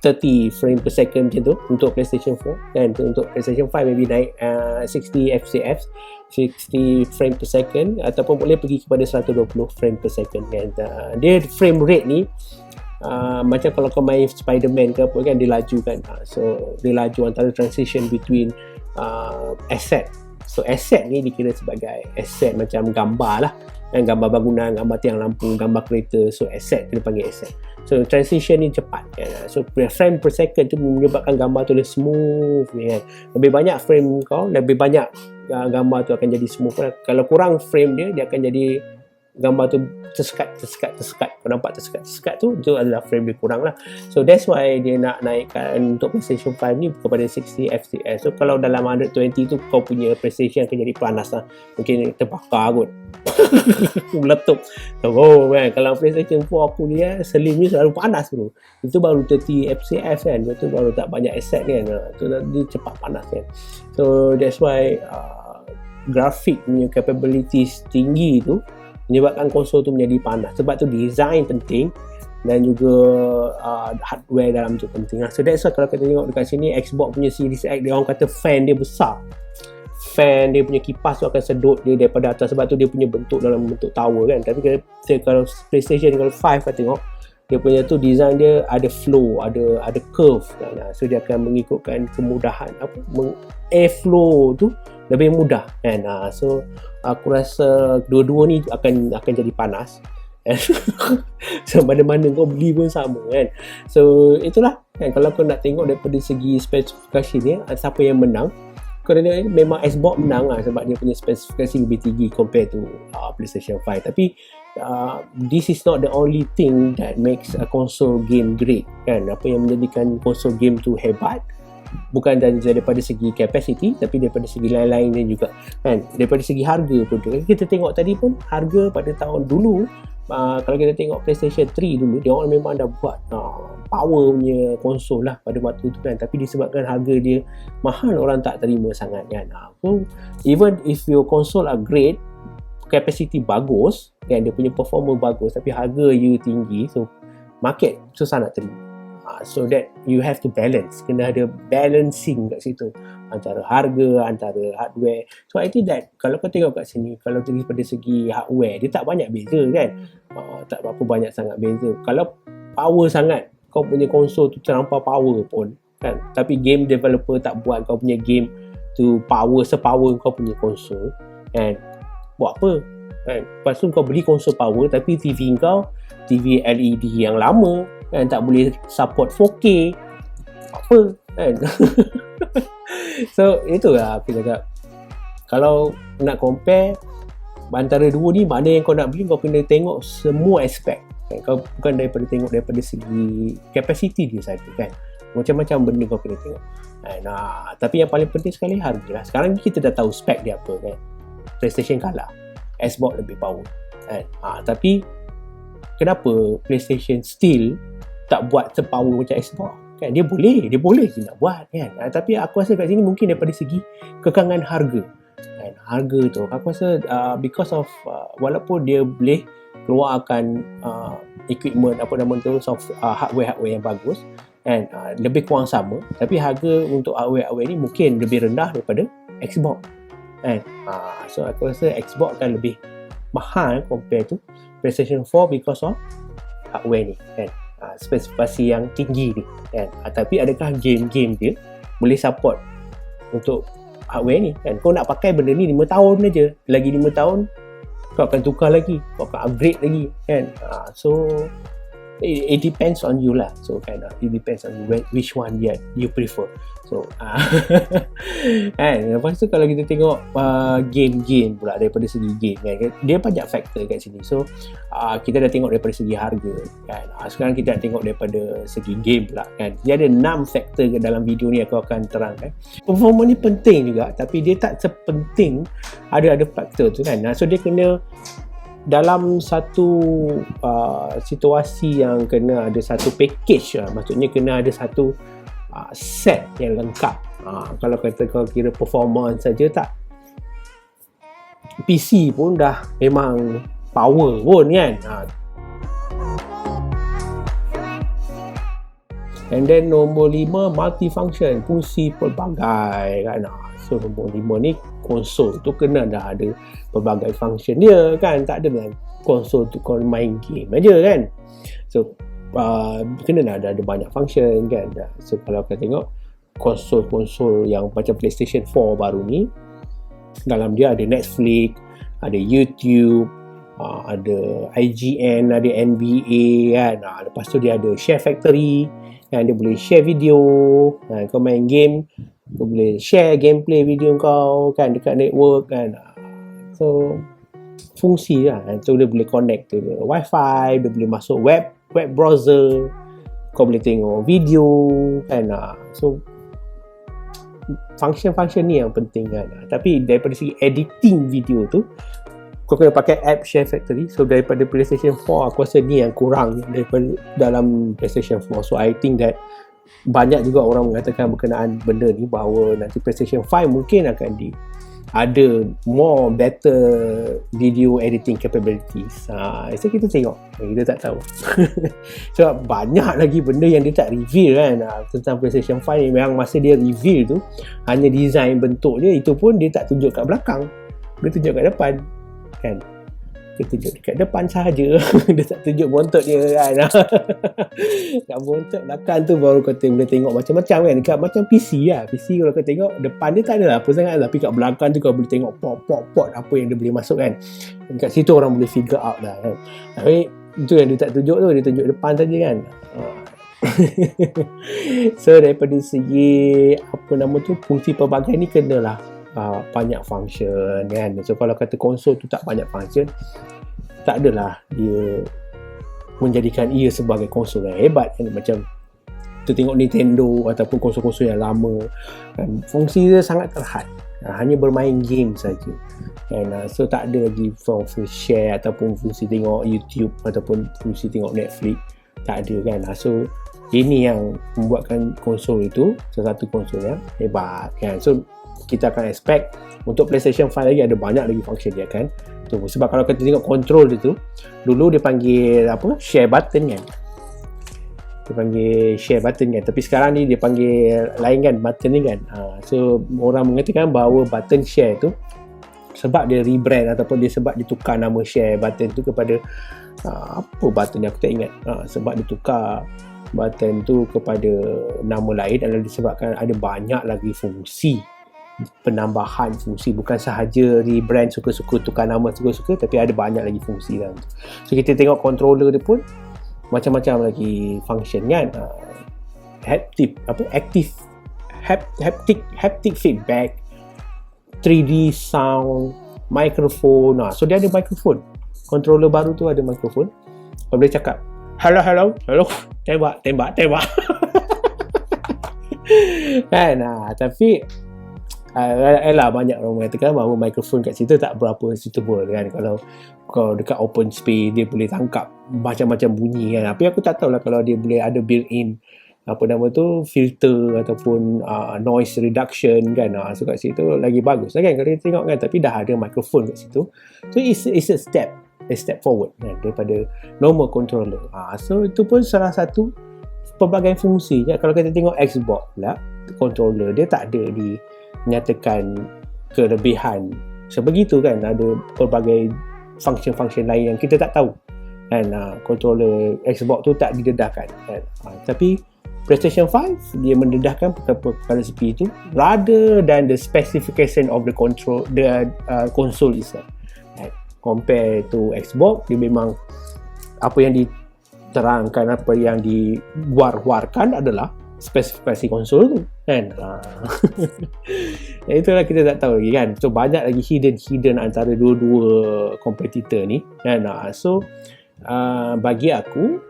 30 frame per second macam tu untuk PlayStation 4 kan. Untuk PlayStation 5 maybe naik 60 fps, 60 frame per second, ataupun boleh pergi kepada 120 frame per second kan. Dia frame rate ni macam kalau kau main Spider-Man ke apa kan, dia laju kan. So dia laju antara transition between asset. So asset ni dikira sebagai asset macam gambar lah kan, gambar bangunan, gambar tiang lampu, gambar kereta. So asset kita panggil asset. So transition ni cepat kan. So frame per second tu menyebabkan gambar tu dia smooth ni kan. Lebih banyak frame kau, lebih banyak gambar tu akan jadi smooth kan. Kalau kurang frame dia akan jadi gambar tu tersekat. Kau nampak tersekat tu, itu adalah frame dia kurang lah. So that's why dia nak naikkan untuk PlayStation 5 ni kepada 60 fps. So kalau dalam 120 tu kau punya PlayStation akan jadi panas lah, mungkin terbakar kot. Meletup. Kan, kalau PlayStation 4 aku ni selim ni selalu panas tu. Itu baru 30 fps kan, itu baru tak banyak asset kan. Tu dia cepat panas kan. So that's why grafik punya capabilities tinggi tu menyebabkan konsol tu menjadi panas. Sebab tu design penting dan juga hardware dalam tu penting lah. So that's why kalau kita tengok dekat sini Xbox punya Series X, dia orang kata fan dia besar. Fan dia punya kipas tu akan sedut dia daripada atas, sebab tu dia punya bentuk dalam bentuk tower kan. Tapi kalau PlayStation, kalau 5 kita tengok dia punya tu design dia ada flow, ada curve kan. So dia akan mengikutkan kemudahan air flow tu lebih mudah kan. So aku rasa dua-dua ni akan jadi panas. So mana-mana kau beli pun sama kan. So itulah kan, kalau kau nak tengok daripada segi spesifikasi ni, siapa yang menang, kerana memang Xbox menang lah sebab dia punya spesifikasi lebih tinggi compare to PlayStation 5. Tapi this is not the only thing that makes a console game great kan. Apa yang menjadikan console game tu hebat bukan daripada segi capacity, tapi daripada segi lain-lainnya juga kan. Daripada segi harga pun kita tengok tadi pun, harga pada tahun dulu, kalau kita tengok PlayStation 3 dulu, dia orang memang dah buat power punya konsol lah pada waktu tu kan. Tapi disebabkan harga dia mahal, orang tak terima sangat kan. So even if your console are great, capacity bagus kan, dia punya performance bagus, tapi harga you tinggi, so market susah nak terima. So that you have to balance, kena ada balancing kat situ antara harga, antara hardware. So I think that kalau kau tengok kat sini, kalau daripada segi hardware, dia tak banyak beza kan. Tak berapa banyak sangat beza. Kalau power sangat, kau punya konsol tu terlampau power pun kan, tapi game developer tak buat kau punya game tu sepower kau punya konsol kan, buat apa kan. Lepas tu kau beli konsol power, tapi TV kau TV LED yang lama kan, tak boleh support 4K, apa kan. So itulah aku cakap, kalau nak compare antara dua ni, mana yang kau nak beli, kau kena tengok semua aspek kan. Kau bukan tengok daripada segi capacity dia saja kan, macam-macam benda kau kena tengok kan. Tapi yang paling penting sekali harga lah. Sekarang kita dah tahu spek dia apa kan, PlayStation kalah, Xbox lebih power kan. Tapi kenapa PlayStation still tak buat sepower macam Xbox kan? Dia boleh je nak buat kan. Tapi aku rasa kat sini mungkin daripada segi kekangan harga kan. Harga tu aku rasa because of walaupun dia boleh keluarkan equipment, apa nama tu, hardware yang bagus kan, lebih kurang sama, tapi harga untuk hardware ni mungkin lebih rendah daripada Xbox kan. So aku rasa Xbox kan lebih mahal compare to PlayStation 4 because of hardware ni kan, spesifikasi yang tinggi ni kan. Tapi adakah game-game dia boleh support untuk hardware ni kan? Kau nak pakai benda ni 5 tahun aja, lagi 5 tahun kau akan tukar lagi, kau akan upgrade lagi kan. So it depends on you lah. So kind of it depends on you, which one you prefer. So kan, lepas tu kalau kita tengok game pula, daripada segi game kan, dia banyak faktor kat sini. So kita dah tengok daripada segi harga kan. Sekarang kita nak tengok daripada segi game pula kan. Dia ada 6 faktor dalam video ni aku akan terangkan. Performance ni penting juga, tapi dia tak sepenting ada faktor tu kan. So dia kena dalam satu situasi yang kena ada satu package lah. Maksudnya kena ada satu set yang lengkap. Kalau kata kau kira performance saja tak, PC pun dah memang power pun kan. And then nombor 5, multifunction, fungsi pelbagai kan. So nombor 5 ni, konsol tu kena dah ada pelbagai function dia kan. Tak ada lah konsol tu kau main game aja kan. So kena dah ada banyak function kan. So kalau kita tengok konsol-konsol yang macam PlayStation 4 baru ni, dalam dia ada Netflix, ada YouTube, ada IGN, ada NBA kan. Lepas tu dia ada Share Factory kan, dia boleh share video kan. Kau main game, kau boleh share gameplay video kau kan dekat network kan. So fungsi lah. So dia boleh connect to Wi-Fi, dia boleh masuk web browser, kau boleh tengok video kan. So function-function ni yang penting kan. Tapi daripada segi editing video tu, kau kena pakai app Share Factory. So daripada PlayStation 4 aku rasa ni yang kurang daripada dalam PlayStation 4. So I think that banyak juga orang mengatakan berkenaan benda ni, bahawa nanti PlayStation 5 mungkin akan ada more better video editing capabilities. So kita tengok, kita tak tahu. So banyak lagi benda yang dia tak reveal kan tentang PlayStation 5 ni. Memang masa dia reveal tu hanya design bentuk dia, itu pun dia tak tunjuk kat belakang, dia tunjuk kat depan kan. Dia tunjuk dekat depan sahaja. Dia tak tunjuk bontot dia kan. Kat bontot belakang tu baru kata boleh tengok macam-macam kan. Dekat macam PC lah. PC kalau kau tengok depan dia tak ada apa sangat, tapi kat belakang tu kau boleh tengok pot apa yang dia boleh masuk kan. Dekat situ orang boleh figure out lah kan. Tapi itu yang dia tak tunjuk tu, dia tunjuk depan saja kan. So daripada segi apa nama tu, fungsi pelbagai ni kenalah banyak function kan. So kalau kata konsol tu tak banyak function, tak adalah dia menjadikan ia sebagai konsol yang hebat kan. Macam kita tengok Nintendo ataupun konsol-konsol yang lama kan, fungsi dia sangat terhad, hanya bermain game saja kan. So tak ada lagi fungsi share ataupun fungsi tengok YouTube ataupun fungsi tengok Netflix, tak ada kan. So ini yang membuatkan konsol itu salah satu konsol yang hebat kan. So kita akan expect untuk PlayStation 5 lagi ada banyak lagi function dia kan. Tu sebab kalau kita tengok control dia tu, dulu dia panggil apa, share button kan. Dia panggil share button kan, tapi sekarang ni dia panggil lain kan, button ni kan. So orang mengatakan bahawa button share tu sebab dia rebrand ataupun dia sebab dia tukar nama share button tu kepada apa button ni aku tak ingat. Sebab dia tukar button tu kepada nama lain adalah disebabkan ada banyak lagi fungsi, penambahan fungsi, bukan sahaja rebrand suka-suka tukar nama suka-suka, tapi ada banyak lagi fungsi dalam tu. So kita tengok controller dia pun macam-macam lagi function kan. Haptic feedback, 3D sound, microphone. So dia ada microphone. Controller baru tu ada microphone. Kau boleh cakap hello, tembak kan. Tapi banyak orang mengatakan bahawa mikrofon kat situ tak berapa suitable kan. Kalau kau dekat open space dia boleh tangkap macam-macam bunyi kan. Tapi aku tak tahulah kalau dia boleh ada built-in apa nama tu, filter ataupun noise reduction kan. So kat situ lagi bagus lah kan kalau kita tengok kan. Tapi dah ada mikrofon kat situ, so it's a step forward kan, daripada normal controller. So itu pun salah satu pelbagai fungsi kan. Kalau kita tengok Xbox pula, controller dia tak ada dinyatakan kelebihan sebegitu kan. Ada pelbagai function-function lain yang kita tak tahu kan. Controller Xbox tu tak didedahkan kan. Tapi PlayStation 5 dia mendedahkan perkara seperti itu rather than the specification of the console itself. Compare to Xbox, dia memang apa yang diterangkan, apa yang diwar-warkan adalah spesifikasi konsol tu kan. Itulah kita tak tahu lagi kan. So banyak lagi hidden antara dua-dua kompetitor ni kan. So bagi aku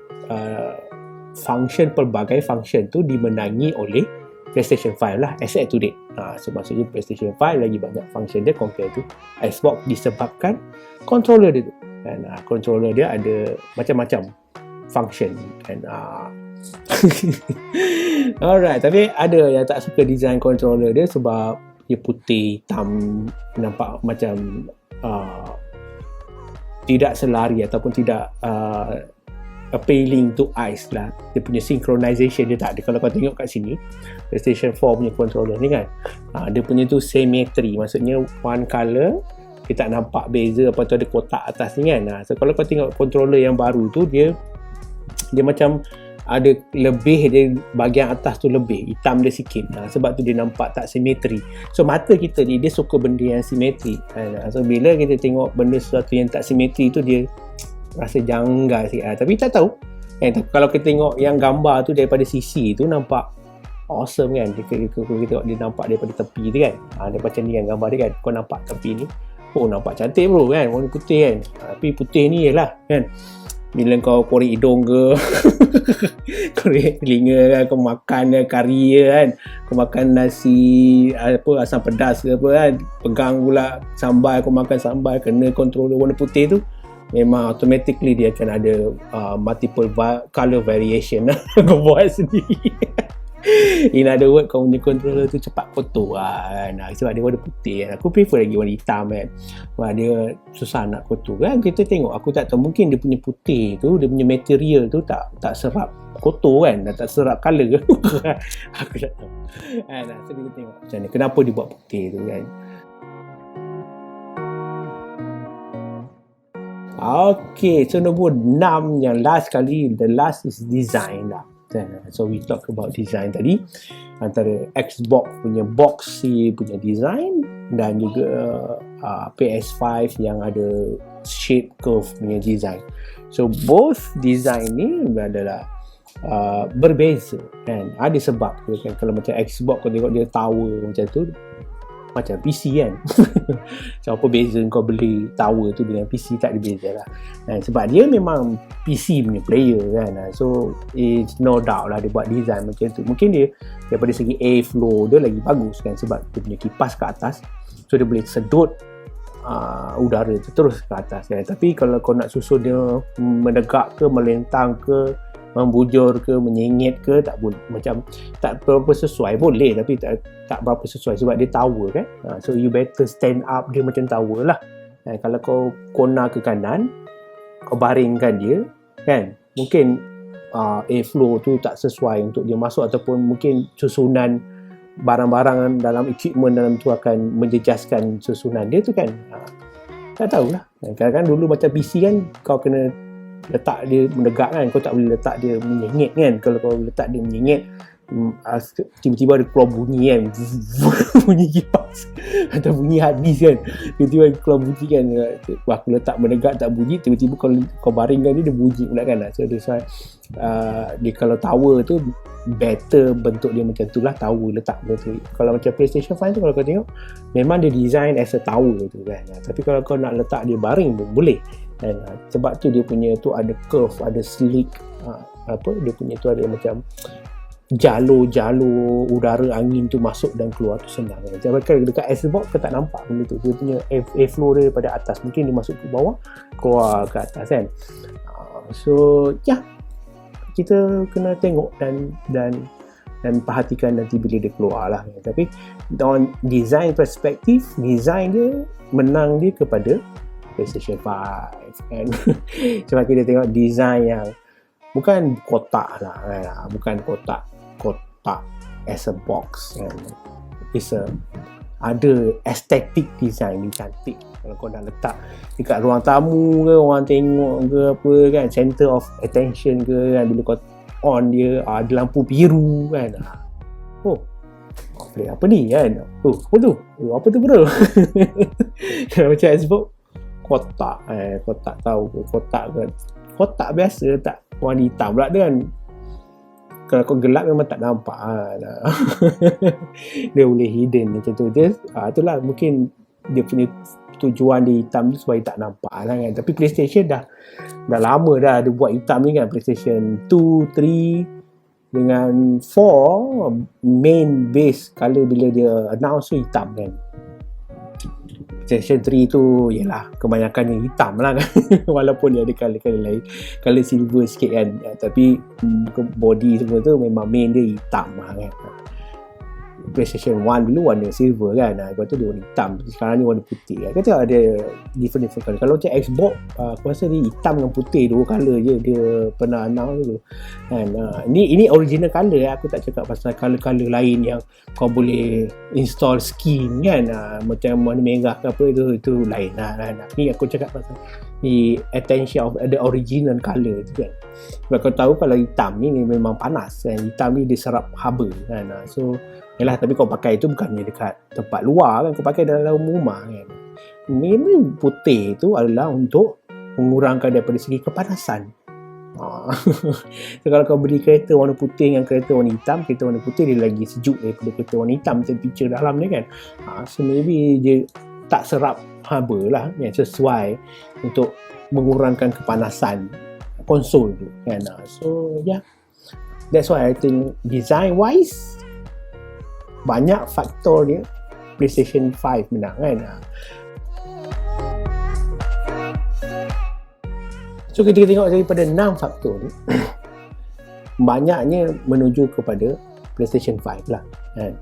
pelbagai function tu dimenangi oleh PlayStation 5 lah as at to date. So maksudnya PlayStation 5 lagi banyak function dia compare to Xbox disebabkan controller dia tu kan. Controller dia ada macam-macam function kan. Alright, tapi ada yang tak suka design controller dia sebab dia putih hitam, nampak macam tidak selari ataupun tidak appealing to eyes lah. Dia punya synchronization dia tak ada. Kalau kau tengok kat sini PlayStation 4 punya controller ni kan, dia punya tu symmetry, maksudnya one colour, kita tak nampak beza apa tu, ada kotak atas ni kan. So kalau kau tengok controller yang baru tu, dia macam ada lebih, dia bahagian atas tu lebih hitam dia sikit. Sebab tu dia nampak tak simetri. So mata kita ni dia suka benda yang simetri kan. So bila kita tengok benda sesuatu yang tak simetri tu, dia rasa janggal sikit. Tapi tak tahu kan, kalau kita tengok yang gambar tu daripada sisi tu nampak awesome kan. Kita tengok dia nampak daripada tepi tu kan, dia macam ni kan gambar dia kan. Kau nampak tepi ni, nampak cantik bro kan, warna putih kan. Tapi putih ni je lah kan. Bila kau korek hidung ke korek telinga kan, kau makan kari kan, kau makan nasi asam pedas ke apa kan, pegang pula sambal, kau makan sambal, kena controller warna putih tu, memang automatically dia akan ada multiple color variation kau buat sendiri. In other words, kau punya controller tu cepat kotor kan. Sebab dia warna putih kan. Aku prefer lagi warna hitam kan. Wah, dia susah nak kotor kan. Kita tengok, aku tak tahu, mungkin dia punya putih tu, dia punya material tu tak serap kotor kan, tak serap colour ke. Aku tak tahu kan. So kita tengok macam ni, kenapa dia buat putih tu kan. Okay, so nombor 6 yang last kali, the last is design lah. So we talk about design tadi, antara Xbox punya box punya design dan juga PS5 yang ada shape curve punya design. So both design ni adalah berbeza kan. Ada sebab dia kan. Kalau macam Xbox kau tengok dia tower macam tu, macam PC kan. So apa beza kau beli tower tu dengan PC? Tak ada beza lah. Sebab dia memang PC punya player kan. So it's no doubt lah dia buat design macam tu. Mungkin dia daripada segi airflow dia lagi bagus kan, sebab dia punya kipas kat atas, so dia boleh sedut udara tu terus ke atas kan. Tapi kalau kau nak susun dia menegak ke, melentang ke, membujur ke, menyengit ke, tak boleh, macam tak berapa sesuai. Boleh tapi tak berapa sesuai sebab dia tower kan. So you better stand up dia macam tower lah. Kalau kau corner ke kanan, kau baringkan dia kan, mungkin airflow tu tak sesuai untuk dia masuk, ataupun mungkin susunan barang-barang dalam equipment dalam tu akan menjejaskan susunan dia tu kan. Tak tahulah. Kadang-kadang dulu macam PC kan, kau kena letak dia menegak kan, kau tak boleh letak dia menyengit kan. Kalau kau letak dia menyengit, tiba-tiba ada keluar bunyi kan, bunyi kipas atau bunyi hadis kan, tiba-tiba keluar bunyi kan. Aku letak menegak tak bunyi, tiba-tiba kau baringkan dia bunyi pula kan. So that's why dia kalau tower tu better bentuk dia macam tu lah, tower letak macam tu. Kalau macam PlayStation 5 tu, kalau kau tengok memang dia design as a tower tu kan. Tapi kalau kau nak letak dia baring pun boleh kan. Sebab tu dia punya tu ada curve, ada slick, dia punya tu ada macam jalur udara angin tu masuk dan keluar tu senang kan. Jadi dekat Xbox kau tak nampak benda tu. Dia punya airflow dia daripada atas, mungkin dia masuk ke bawah, keluar ke atas kan. So kita kena tengok dan perhatikan nanti bila dia keluar lah. Tapi on design perspektif, design dia menang dia kepada PlayStation 5 kan. Sebab kita tengok design yang bukan kotak lah kan? Bukan kotak as a box kan. It's ada aesthetic design, dia cantik. Kalau kau nak letak dekat ruang tamu ke, orang tengok ke apa kan, center of attention ke kan, bila kau on dia ada lampu biru kan. Apa ni kan, apa tu bro. Kalau macam Xbox kotak tahu ke, kotak biasa tak warna hitam pula dia kan. Kalau kau gelap memang tak nampak dia boleh hidden macam tu je. Itulah mungkin dia punya tujuan dia hitam tu supaya tak nampak lah kan. Tapi PlayStation dah lama dah dia buat hitam ni kan. PlayStation 2, 3 dengan 4 main base colour bila dia announce tu hitam kan. PlayStation 3 tu yelah kebanyakan yang hitam lah kan. Walaupun dia ada colour-colour lain, colour silver sikit kan, tapi body semua tu memang main dia hitam lah kan. PlayStation 1 dulu warna silver kan, lepas tu dia warna hitam, sekarang ni warna putih kan. Kata ada different colour. Kalau macam Xbox aku rasa dia hitam dengan putih, dua colour je dia pernah announce tu kan. Ini original colour aku tak cakap pasal colour-colour lain yang kau boleh install skin kan, macam warna merah ke apa, itu lain lah kan. Ni aku cakap pasal ni attention of the original colour tu kan. Sebab kau tahu kalau hitam ni memang panas kan, hitam ni dia serap haba kan. So yalah, tapi kau pakai tu bukannya dekat tempat luar kan, kau pakai dalam rumah kan. Ini putih tu adalah untuk mengurangkan daripada segi kepanasan. So kalau kau beli kereta warna putih dengan kereta warna hitam, kereta warna putih dia lagi sejuk daripada kereta warna hitam, temperature dalam ni kan. So maybe dia tak serap haba lah yang sesuai untuk mengurangkan kepanasan konsol tu kan. So that's why I think design wise banyak faktor dia PlayStation 5 menang kan. So kita tengok daripada 6 faktor ni banyaknya menuju kepada PlayStation 5 lah kan.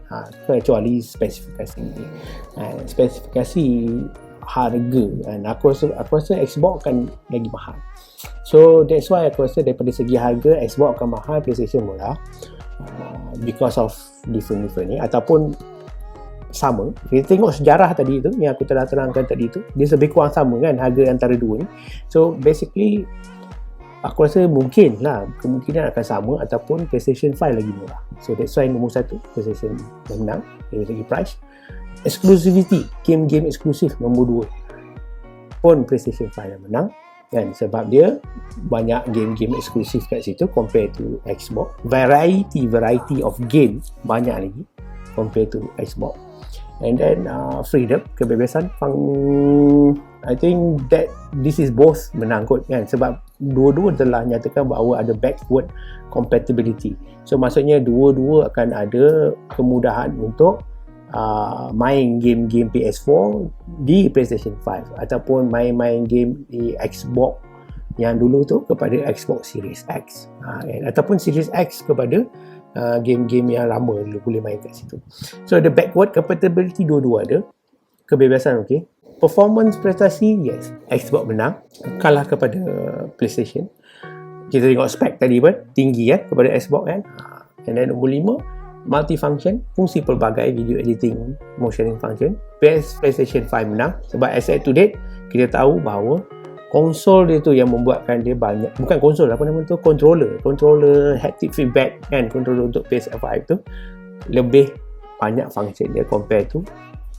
Kecuali spesifikasi spesifikasi harga kan. Aku rasa Xbox kan lagi mahal. So that's why aku rasa daripada segi harga Xbox akan mahal, PlayStation murah, because of different ni. Ataupun sama. Kita tengok sejarah tadi tu yang aku telah terangkan tadi tu, dia lebih kurang sama kan harga antara dua ni. So basically aku rasa mungkin lah kemungkinan akan sama ataupun PlayStation 5 lagi murah. So that's why nombor 1 PlayStation yang menang dari segi price. Exclusivity, game-game eksklusif nombor 2 pun PlayStation 5 yang menang kan, sebab dia banyak game-game eksklusif kat situ compare to Xbox. Variety of game banyak lagi compare to Xbox. And then freedom, kebebasan. I think that this is both menang kot kan, sebab dua-dua telah nyatakan bahawa ada backward compatibility. So maksudnya dua-dua akan ada kemudahan untuk main game-game PS4 di PlayStation 5 ataupun main-main game di Xbox yang dulu tu kepada Xbox Series X kan? Ataupun Series X kepada game-game yang lama dulu boleh main kat situ. So the backward compatibility dua-dua ada. Kebebasan okey. Performance prestasi, yes, Xbox menang, kalah kepada PlayStation. Kita tengok spek tadi pun tinggi kan kepada Xbox kan. And then nombor 5, multifunction, fungsi pelbagai video editing, motioning function. PlayStation 5 menang sebab as to date kita tahu bahawa konsol dia tu yang membuatkan dia banyak, bukan konsol, apa nama tu, controller haptic feedback kan, controller untuk PS5 tu lebih banyak function dia compare tu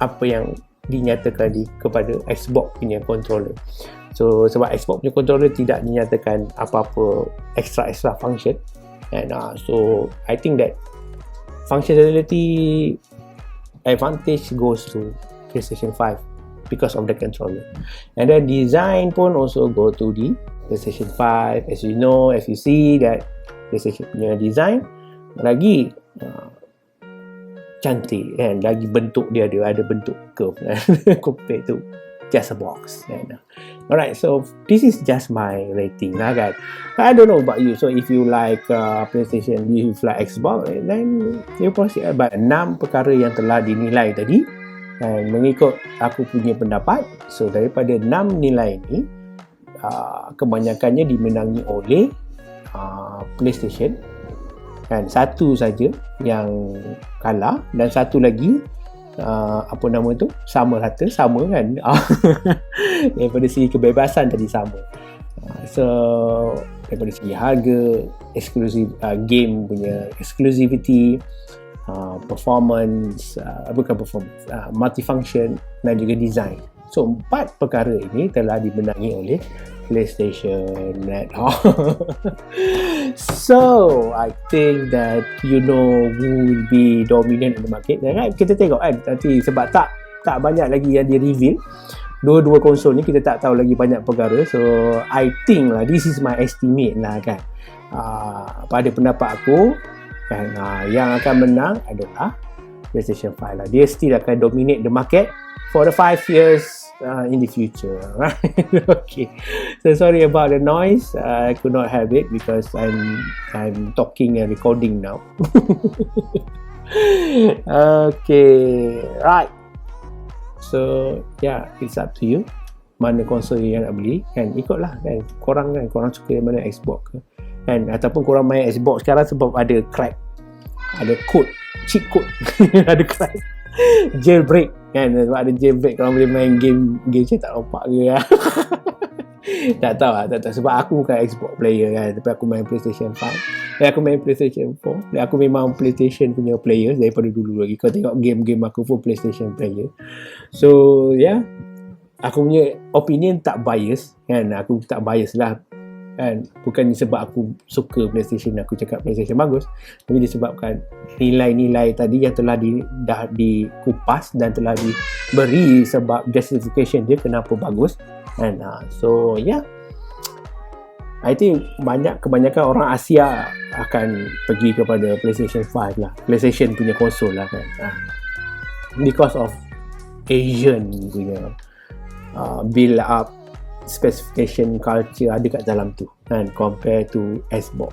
apa yang dinyatakan kepada Xbox punya controller. So sebab Xbox punya controller tidak dinyatakan apa-apa extra function, and so I think that functionality advantage goes to PlayStation 5 because of the controller. And then design pun also go to the PlayStation 5. As you know, as you see that PlayStation punya design lagi cantik kan, lagi bentuk dia ada bentuk curve kan, compared to just a box kan. Alright, so this is just my rating lah kan. I don't know about you, so if you like PlayStation, if you like Xbox, then you proceed. But 6 perkara yang telah dinilai tadi, dan mengikut aku punya pendapat, so daripada 6 nilai ni kebanyakannya dimenangi oleh PlayStation kan, satu saja yang kalah dan satu lagi apa nama tu, sama rata, sama kan. Daripada segi kebebasan tadi sama. So daripada segi harga, eksklusif, game punya exclusivity, performance, multifunction dan juga design. So 4 perkara ini telah dimenangi oleh PlayStation. So I think that you know who will be dominant in the market. Kita tengok kan nanti, sebab tak banyak lagi yang di reveal dua-dua konsol ni, kita tak tahu lagi banyak perkara. So I think lah, this is my estimate lah kan, pada pendapat aku kan, yang akan menang adalah PlayStation 5 lah. Dia still akan dominate the market for the 5 years in the future. Okay, so sorry about the noise. I could not have it because I'm talking and recording now. Okay, right. So yeah, it's up to you mana konsol yang nak beli kan, ikutlah kan korang suka yang mana, Xbox kan, ataupun korang main Xbox sekarang sebab ada crack, ada code, cheat code. Ada crack, jailbreak kan, sebab ada jailbreak korang boleh main game saya tak nampak ke lah. tak tahu sebab aku bukan Xbox player kan, tapi aku main PlayStation 5 dan aku main PlayStation 4 dan aku memang PlayStation punya player daripada dulu lagi. Kau tengok game-game aku pun PlayStation player. So yeah, aku punya opinion tak bias kan, aku tak bias lah kan, bukan sebab aku suka PlayStation aku cakap PlayStation bagus, tapi disebabkan nilai-nilai tadi yang telah dah dikupas dan telah diberi sebab justification dia kenapa bagus kan. So yeah, I think kebanyakan orang Asia akan pergi kepada PlayStation 5 lah, PlayStation punya konsol lah kan, because of Asian punya build up specification culture ada kat dalam tu kan, compare to Xbox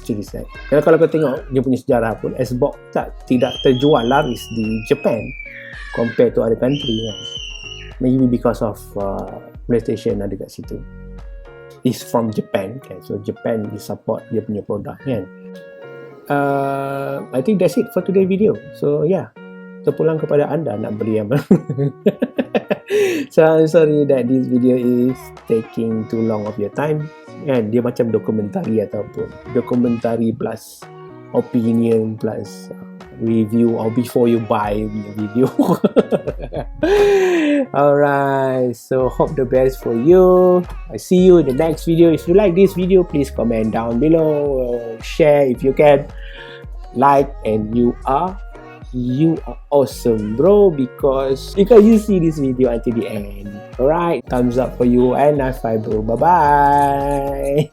Series X. Dan kalau kau tengok dia punya sejarah pun, Xbox tidak terjual laris di Japan compare to other country kan. Maybe because of PlayStation ada kat situ, is from Japan kan, so Japan dia support dia punya produk kan. I think that's it for today's video. So yeah, terpulang kepada anda nak beli apa. So I'm sorry that this video is taking too long of your time. Kan, dia macam dokumentari ataupun dokumentari plus opinion plus review or before you buy video. Alright, so hope the best for you. I see you in the next video. If you like this video, please comment down below, share if you can, like, and you are awesome, bro, because you see this video until the end. Alright, thumbs up for you and high five, bro. Bye bye.